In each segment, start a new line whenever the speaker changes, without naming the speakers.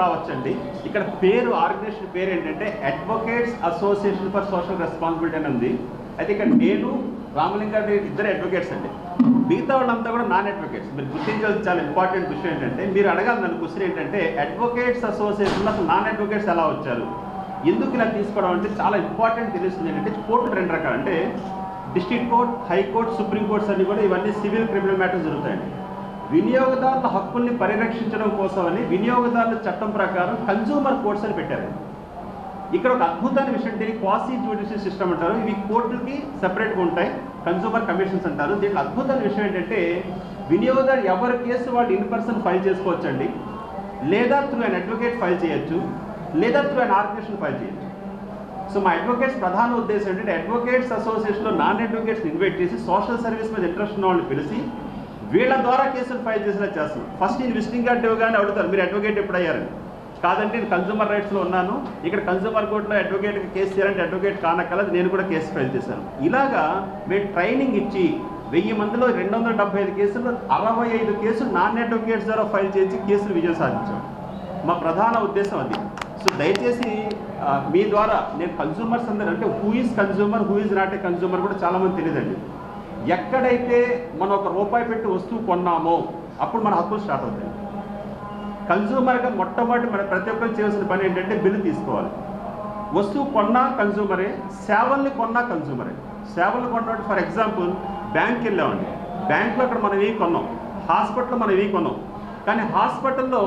రావచ్చండి. ఇక్కడ పేరు ఆర్గనైజేషన్ పేరు ఏంటంటే advocates association for social responsibility అని ఉంది. అయితే ఇక్కడ నేను రామలింగారెడ్డి ఇద్దరు అడ్వకేట్స్ అండి. మిగతా వాళ్ళంతా కూడా నాన్ అడ్వకేట్స్. మీరు గుర్తించాల్సిన చాలా ఇంపార్టెంట్ విషయం ఏంటంటే, మీరు అడగాలి నన్ను క్వశ్చన్ ఏంటంటే, అడ్వకేట్స్ అసోసియేషన్లో అసలు నాన్ అడ్వకేట్స్ ఎలా వచ్చారు, ఎందుకు ఇలా తీసుకోవడం అంటే చాలా ఇంపార్టెంట్ తెలుస్తుంది. ఏంటంటే కోర్టు రెండు రకాలు, అంటే డిస్ట్రిక్ట్ కోర్ట్, హైకోర్టు, సుప్రీంకోర్ట్స్ అన్ని కూడా ఇవన్నీ సివిల్ క్రిమినల్ మ్యాటర్స్ జరుగుతాయండి. వినియోగదారుల హక్కుల్ని పరిరక్షించడం కోసమని వినియోగదారుల చట్టం ప్రకారం కన్జ్యూమర్ కోర్ట్స్ అని పెట్టారు. ఇక్కడ ఒక అద్భుతమైన విషయం అంటే క్వాసీ జ్యుడిషియల్ సిస్టమ్ అంటారు. ఇవి కోర్టులకి సెపరేట్గా ఉంటాయి, కన్జ్యూమర్ కమిషన్స్ అంటారు. దీంట్లో అద్భుతమైన విషయం ఏంటంటే, వినియోగదారు ఎవరి కేసు వాళ్ళు ఇన్ పర్సన్ ఫైల్ చేసుకోవచ్చండి, లేదా త్రూ అన్ అడ్వకేట్ ఫైల్ చేయొచ్చు, లేదా త్రూ అన్ ఆర్గనైజేషన్ ఫైల్ చేయొచ్చు. సో మా అడ్వకేట్స్ ప్రధాన ఉద్దేశం ఏంటంటే, అడ్వకేట్స్ అసోసియేషన్లో నాన్ అడ్వకేట్స్ ఇన్వైట్ చేసి సోషల్ సర్వీస్ మీద ఇంట్రెస్ట్ ఉన్న వాళ్ళని పిలిచి వీళ్ళ ద్వారా కేసులు ఫైల్ చేసినా చేస్తాం. ఫస్ట్ నేను విజిటింగ్ కార్డు ఇవ్వగానే అడుగుతారు, మీరు అడ్వకేట్ ఎప్పుడు అయ్యారని. కాదంటే నేను కన్జ్యూమర్ రైట్స్లో ఉన్నాను, ఇక్కడ కన్జ్యూమర్ కోర్టులో అడ్వకేట్కి కేసు చేయాలంటే అడ్వకేట్ కానక్కలది, నేను కూడా కేసు ఫైల్ చేశాను. ఇలాగా మేము ట్రైనింగ్ ఇచ్చి 1000 మందిలో 275 కేసులు, 65 కేసులు నాన్ అడ్వకేట్స్ ద్వారా ఫైల్ చేసి కేసులు విజయం సాధించాం. మా ప్రధాన ఉద్దేశం అది. సో దయచేసి మీ ద్వారా నేను కన్జ్యూమర్స్ అందరూ, అంటే who is consumer, who is not a consumer కూడా చాలామంది తెలియదండి. ఎక్కడైతే మనం ₹1 పెట్టి వస్తువు కొన్నామో అప్పుడు మన హక్కులు స్టార్ట్ అవుతాయి. కన్జ్యూమర్గా మొట్టమొదటి మన ప్రతి ఒక్కరు చేయాల్సిన పని ఏంటంటే బిల్లు తీసుకోవాలి. వస్తువు కొన్నా కన్జ్యూమరే, సేవల్ని కొన్నా కన్జ్యూమరే. సేవలు కొన్నట్టు ఫర్ ఎగ్జాంపుల్ బ్యాంక్కి వెళ్ళామండి, బ్యాంక్లో అక్కడ మనం ఇవి కొన్నాం, హాస్పిటల్లో మనం ఇవి కొన్నాం. కానీ హాస్పిటల్లో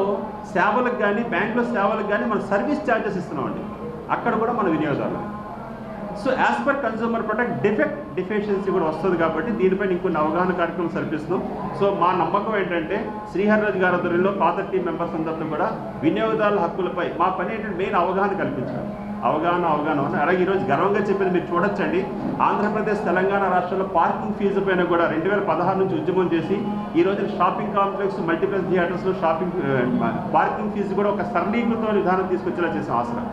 సేవలకు కానీ బ్యాంక్లో సేవలకు కానీ మనం సర్వీస్ ఛార్జెస్ ఇస్తున్నామండి, అక్కడ కూడా మన వినియోగదారులు. So as per consumer protect defect deficiency కూడా వస్తుంది కాబట్టి దీనిపైన ఇంకొన్ని అవగాహన కార్యక్రమం సరిపిస్తున్నాం. సో మా నమ్మకం ఏంటంటే, శ్రీహర్రాజు గారి ఆధ్వర్యంలో పాత టీం మెంబర్స్ అందరితో కూడా వినియోగదారుల హక్కులపై మా పని ఏంటంటే మెయిన్ అవగాహన కల్పించాలి. అవగాహన అని అలాగే ఈరోజు గర్వంగా చెప్పేది మీరు చూడొచ్చండి, ఆంధ్రప్రదేశ్ తెలంగాణ రాష్ట్రాల్లో పార్కింగ్ ఫీజు పైన కూడా 2016 నుంచి ఉద్యమం చేసి ఈ రోజు షాపింగ్ కాంప్లెక్స్, మల్టీప్లెక్స్ థియేటర్స్లో పార్కింగ్ ఫీజు కూడా ఒక సరళీకృత విధానం తీసుకొచ్చేలా చేసాం ఆసరా.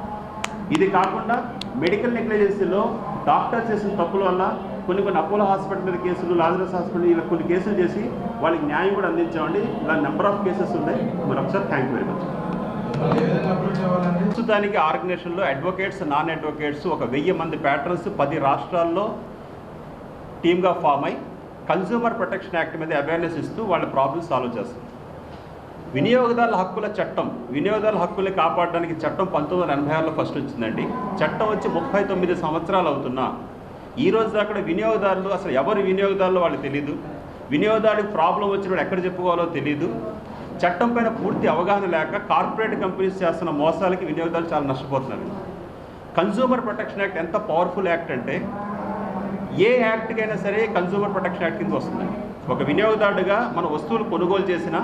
ఇది కాకుండా మెడికల్ నెగ్లిజెన్సీలో డాక్టర్ చేసిన తప్పుల వల్ల కొన్ని అపోలో హాస్పిటల్ మీద కేసులు, లాజరస్ హాస్పిటల్ ఇలా కొన్ని కేసులు చేసి వాళ్ళకి న్యాయం కూడా అందించామండి. ఇలా నెంబర్ ఆఫ్ కేసెస్ ఉన్నాయి. మరి ఒకసారి థ్యాంక్ యూ వెరీ మచ్. ప్రస్తుతానికి ఆర్గనైజేషన్లో అడ్వకేట్స్, నాన్ అడ్వకేట్స్ ఒక 1000 మంది ప్యాట్రన్స్ 10 రాష్ట్రాల్లో టీమ్గా ఫామ్ అయి కన్జ్యూమర్ ప్రొటెక్షన్ యాక్ట్ మీద అవేర్నెస్ ఇస్తూ వాళ్ళ ప్రాబ్లమ్స్ సాల్వ్ చేస్తారు. వినియోగదారుల హక్కుల చట్టం, వినియోగదారుల హక్కుల్ని కాపాడడానికి చట్టం 1986లో ఫస్ట్ వచ్చిందండి. చట్టం వచ్చి 39 సంవత్సరాలు అవుతున్నా ఈ రోజు దాకా వినియోగదారులు అసలు ఎవరు వినియోగదారులు వాళ్ళు తెలియదు, వినియోగదారుడికి ప్రాబ్లం వచ్చినప్పుడు ఎక్కడ చెప్పుకోవాలో తెలియదు. చట్టం పైన పూర్తి అవగాహన లేక కార్పొరేట్ కంపెనీస్ చేస్తున్న మోసాలకి వినియోగదారులు చాలా నష్టపోతున్నారు. కన్జ్యూమర్ ప్రొటెక్షన్ యాక్ట్ ఎంత పవర్ఫుల్ యాక్ట్ అంటే, ఏ యాక్ట్కైనా సరే కన్జ్యూమర్ ప్రొటెక్షన్ యాక్ట్ కింద వస్తుందండి. ఒక వినియోగదారుడిగా మన వస్తువులు కొనుగోలు చేసినా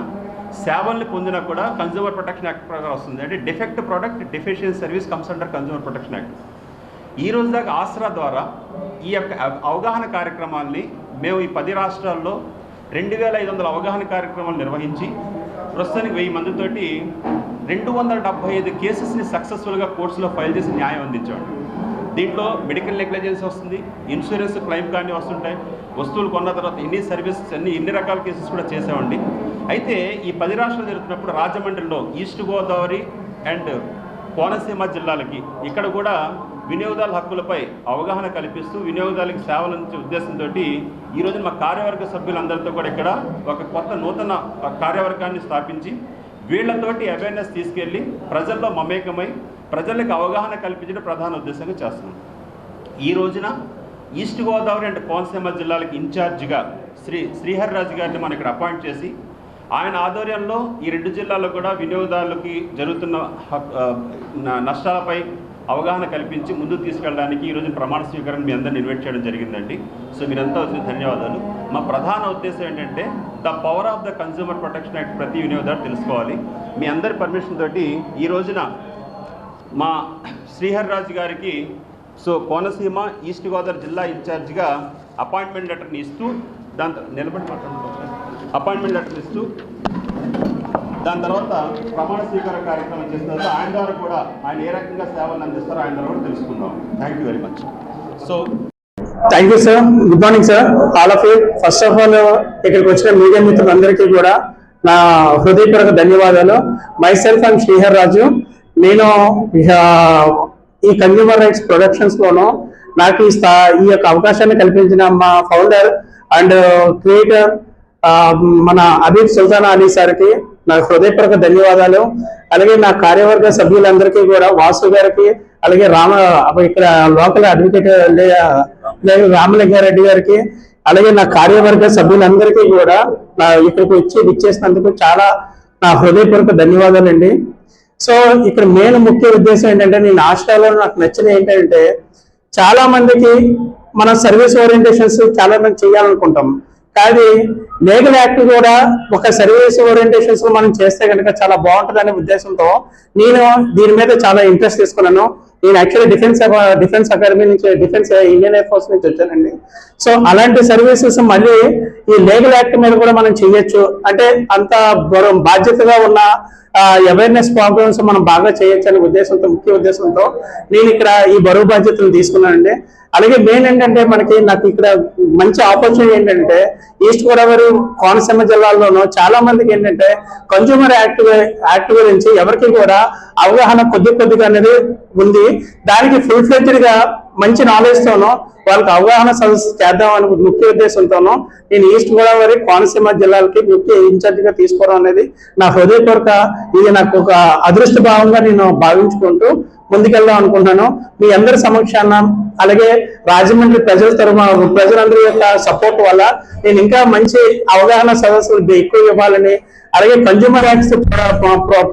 సేవల్ని పొందినా కూడా కన్జ్యూమర్ ప్రొటెక్షన్ యాక్ట్ ప్రకారం వస్తుంది. అంటే defect product, deficiency service comes under consumer protection act. ఈ రోజు దాకా ఆసరా ద్వారా ఈ యొక్క అవగాహన కార్యక్రమాల్ని మేము ఈ 10 రాష్ట్రాల్లో 2500 అవగాహన కార్యక్రమాలు నిర్వహించి ప్రస్తుతానికి 1000 మందితోటి 275 కేసెస్ని సక్సెస్ఫుల్గా కోర్టులో ఫైల్ చేసి న్యాయం అందించామండి. దీంట్లో మెడికల్ నెగ్లిజెన్స్ వస్తుంది, ఇన్సూరెన్స్ క్లెయిమ్ కానీ వస్తుంటాయి, వస్తువులు కొన్న తర్వాత సర్వీసెస్ ఎన్ని రకాల కేసెస్ కూడా చేసామండి. అయితే ఈ 10 రాష్ట్రాలు జరుగుతున్నప్పుడు రాజమండ్రిలో ఈస్ట్ గోదావరి అండ్ కోనసీమ జిల్లాలకి ఇక్కడ కూడా వినియోగదారుల హక్కులపై అవగాహన కల్పిస్తూ వినియోగదారులకు సేవల నుంచి ఉద్దేశంతో ఈరోజు మా కార్యవర్గ సభ్యులందరితో కూడా ఇక్కడ ఒక కొత్త నూతన కార్యవర్గాన్ని స్థాపించి వీళ్లతోటి అవేర్నెస్ తీసుకెళ్ళి ప్రజల్లో మమేకమై ప్రజలకు అవగాహన కల్పించడం ప్రధాన ఉద్దేశంగా చేస్తున్నాం. ఈ రోజున ఈస్ట్ గోదావరి అండ్ కోనసీమ జిల్లాలకు ఇన్ఛార్జిగా శ్రీహర్రాజు గారిని మనం ఇక్కడ అపాయింట్ చేసి ఆయన ఆధ్వర్యంలో ఈ 2 జిల్లాల్లో కూడా వినియోగదారులకి జరుగుతున్న నష్టాలపై అవగాహన కల్పించి ముందుకు తీసుకెళ్ళడానికి ఈరోజు ప్రమాణ స్వీకరణ మీ అందరిని ఇన్వైట్ చేయడం జరిగిందండి. సో మీరంతా వచ్చిన ధన్యవాదాలు. మా ప్రధాన ఉద్దేశం ఏంటంటే, the power of the consumer protection act ప్రతి వినియోగదారు తెలుసుకోవాలి. మీ అందరి పర్మిషన్ తోటి ఈ రోజున మా శ్రీహర్రాజు గారికి కోనసీమ ఈస్ట్ గోదావరి జిల్లా ఇన్ఛార్జిగా అపాయింట్మెంట్ లెటర్ని ఇస్తూ అపాయింట్మెంట్ లెటర్ ఇస్తూ దాని తర్వాత ప్రమాణ స్వీకార కార్యక్రమం చేసిన తర్వాత ఆయన ద్వారా కూడా ఆయన ఏ రకంగా సేవలు అందిస్తారో ఆయన ద్వారా కూడా తెలుసుకుందాం. Thank you very much. So
thank you sir. Good morning sir, all of you. First of all ఇక్కడికి వచ్చిన మీడియా మిత్రులందరికీ కూడా నా హృదయపూర్వక ధన్యవాదాలు. మైసెల్ఫ్ అండ్ శ్రీహర్ రాజు. నేను ఈ కన్జ్యూమర్ రైట్స్ ప్రొడక్షన్స్ లోను నాకు ఈ యొక్క అవకాశాన్ని కల్పించిన మా ఫౌండర్ అండ్ క్రియేటర్ మన అబీబ్ సుల్తానా అలీ సార్కి నా హృదయపూర్వక ధన్యవాదాలు. అలాగే నా కార్యవర్గ సభ్యులందరికీ కూడా, వాసు గారికి, అలాగే ఇక్కడ లోకల్ అడ్వకేట్ రామలింగారెడ్డి గారికి, అలాగే నా కార్యవర్గ సభ్యులందరికీ కూడా ఇక్కడికి వచ్చి విచ్చేసినందుకు చాలా నా హృదయపూర్వక ధన్యవాదాలండి. సో ఇక్కడ మెయిన్ ముఖ్య ఉద్దేశం ఏంటంటే, నేను ఆస్ట్రేలియాలో నాకు నచ్చిన ఏంటంటే, చాలా మందికి మన సర్వీస్ ఓరియంటేషన్స్ చాలా మంది చేయాలనుకుంటాం, కానీ లీగల్ యాక్ట్ కూడా ఒక సర్వీస్ ఓరియంటేషన్స్ మనం చేస్తే కనుక చాలా బాగుంటుంది అనే ఉద్దేశంతో నేను దీని మీద చాలా ఇంట్రెస్ట్ తీసుకున్నాను. నేను యాక్చువల్లీ డిఫెన్స్ అకాడమీ నుంచి, డిఫెన్స్ ఇండియన్ ఎయిర్ ఫోర్స్ నుంచి వచ్చానండి. సో అలాంటి సర్వీసెస్ మళ్ళీ ఈ లీగల్ యాక్ట్ మీద కూడా మనం చేయొచ్చు, అంటే అంత బాధ్యతగా ఉన్న అవేర్నెస్ ప్రోగ్రామ్స్ మనం బాగా చేయొచ్చు అనే ఉద్దేశంతో, ముఖ్య ఉద్దేశంతో నేను ఇక్కడ ఈ బరువు బాధ్యతలు తీసుకున్నానండి. అలాగే మెయిన్ ఏంటంటే నాకు ఇక్కడ మంచి ఆపర్చునిటీ ఏంటంటే, ఈస్ట్ గోదావరి కోనసీమ జిల్లాల్లోనూ చాలా మందికి ఏంటంటే కన్జ్యూమర్ యాక్ట్ గురించి ఎవరికి కూడా అవగాహన కొద్దిగా అనేది ఉంది. దానికి ఫుల్ ఫ్లెడ్జ్డ్ గా మంచి నాలెడ్జ్ తోనూ వాళ్ళకి అవగాహన సదస్సు చేద్దామని ముఖ్య ఉద్దేశంతోనూ నేను ఈస్ట్ గోదావరి కోనసీమ జిల్లాలకి ముఖ్య ఇన్ఛార్జ్ గా తీసుకోవడం అనేది నా హృదయపూర్వక, ఇది నాకు ఒక అదృష్ట భావంగా నేను భావించుకుంటూ ముందుకెళ్దాం అనుకుంటున్నాను. మీ అందరి సమక్షాన, అలాగే రాజమండ్రి ప్రజలందరి యొక్క సపోర్ట్ వల్ల నేను ఇంకా మంచి అవగాహన సదస్సులు ఎక్కువ ఇవ్వాలని, అలాగే కన్జ్యూమర్ యాక్ట్స్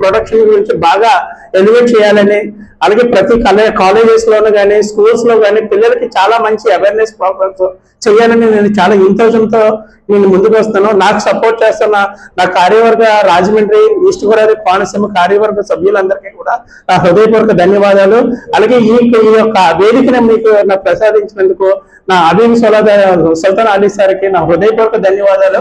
ప్రొడక్షన్ గురించి బాగా ఎలివేట్ చేయాలని, అలాగే ప్రతి కాలేజెస్ లోను కానీ, స్కూల్స్ లో కానీ పిల్లలకి చాలా మంచి అవేర్నెస్ ప్రోగ్రామ్స్ చేయాలని నేను చాలా ఇంటెన్షన్తో నేను ముందుకు వస్తాను. నాకు సపోర్ట్ చేస్తున్న నా కార్యవర్గ రాజమండ్రి, ఈస్ట్ గోదావరి, కోనసీమ కార్యవర్గ సభ్యులందరికీ కూడా నా హృదయపూర్వక ధన్యవాదాలు. అలాగే ఈ యొక్క వేదికను మీకు ప్రసాదించినందుకు నా అబీబ్ సుల్తానా అలీ సార్కి నా హృదయపూర్వక ధన్యవాదాలు.